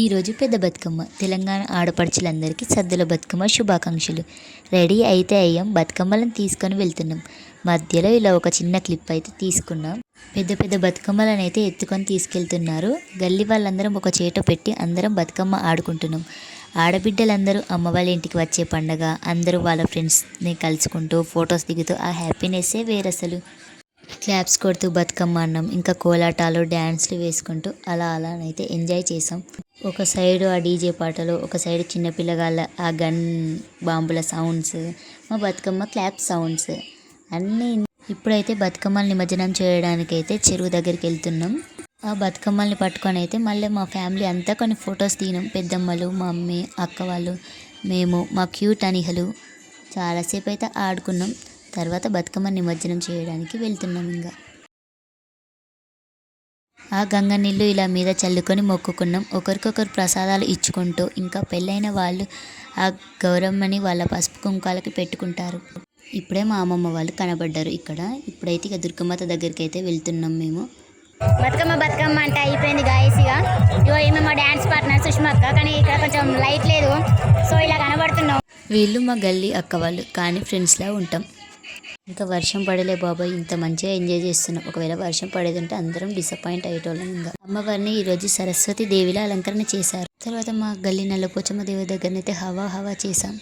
ఈరోజు పెద్ద బతుకమ్మ తెలంగాణ ఆడపడుచులందరికీ సద్దుల బతుకమ్మ శుభాకాంక్షలు. రెడీ అయితే అయ్యాం, బతుకమ్మలను తీసుకొని వెళ్తున్నాం. మధ్యలో ఇలా ఒక చిన్న క్లిప్ అయితే తీసుకున్నాం. పెద్ద పెద్ద బతుకమ్మలను అయితే ఎత్తుకొని తీసుకెళ్తున్నారు. గల్లీ వాళ్ళందరం ఒక చేట పెట్టి అందరం బతుకమ్మ ఆడుకుంటున్నాం. ఆడబిడ్డలందరూ అమ్మ వాళ్ళ ఇంటికి వచ్చే పండగ. అందరూ వాళ్ళ ఫ్రెండ్స్ని కలుసుకుంటూ ఫొటోస్ దిగుతూ ఆ హ్యాపీనెస్సే వేరసలు. క్లాప్స్ కొడుతూ బతుకమ్మ అన్నం, ఇంకా కోలాటాలు డ్యాన్స్లు వేసుకుంటూ అలానైతే ఎంజాయ్ చేసాం. ఒక సైడు ఆ డీజే పాటలు, ఒక సైడు చిన్నపిల్లగాళ్ళ ఆ గన్ బాంబుల సౌండ్స్, మా బతుకమ్మ క్లాప్ సౌండ్స్ అన్నీ. ఇప్పుడైతే బతుకమ్మల్ని నిమజ్జనం చేయడానికైతే చెరువు దగ్గరికి వెళ్తున్నాం. ఆ బతుకమ్మల్ని పట్టుకొని అయితే మళ్ళీ మా ఫ్యామిలీ అంతా కొన్ని ఫొటోస్ తీనాం. పెద్దమ్మలు, మా మమ్మీ, అక్క వాళ్ళు, మేము, మా క్యూట్ అనిహలు చాలాసేపు అయితే ఆడుకున్నాం. తర్వాత బతుకమ్మ నిమజ్జనం చేయడానికి వెళ్తున్నాం. ఇంకా ఆ గంగ నీళ్ళు ఇలా మీద చల్లుకొని మొక్కుకున్నాం. ఒకరికొకరు ప్రసాదాలు ఇచ్చుకుంటూ, ఇంకా పెళ్ళైన వాళ్ళు ఆ గౌరమ్మని వాళ్ళ పసుపు కుంకాలకి పెట్టుకుంటారు. ఇప్పుడే మా అమ్మమ్మ వాళ్ళు కనబడ్డారు ఇక్కడ. ఇప్పుడైతే ఇక దుర్గమ్మత దగ్గరికి అయితే వెళ్తున్నాం మేము. బతుకమ్మ అంటే అయిపోయింది గాయస్. ఇగో ఈమె మా డ్యాన్స్ పార్ట్నర్ సుష్మక్క, కానీ ఇక్కడ కొంచెం లైట్ లేదు, సో ఇలా కనబడుతున్నాం. వీళ్ళు మా గల్లీ అక్క వాళ్ళు, కానీ ఫ్రెండ్స్లా ఉంటాం. ఇంకా వర్షం పడలే బాబాయ్, ఇంత మంచిగా ఎంజాయ్ చేస్తున్నాం. ఒకవేళ వర్షం పడేదంటే అందరం డిసప్పాయింట్ అయ్యేటోళ్ళం. ఇంకా అమ్మవారిని ఈరోజు సరస్వతి దేవిలా అలంకరణ చేశారు. తర్వాత మా గల్లీ నల్లపోచమ్మ దేవి దగ్గరనైతే హవా చేసాం.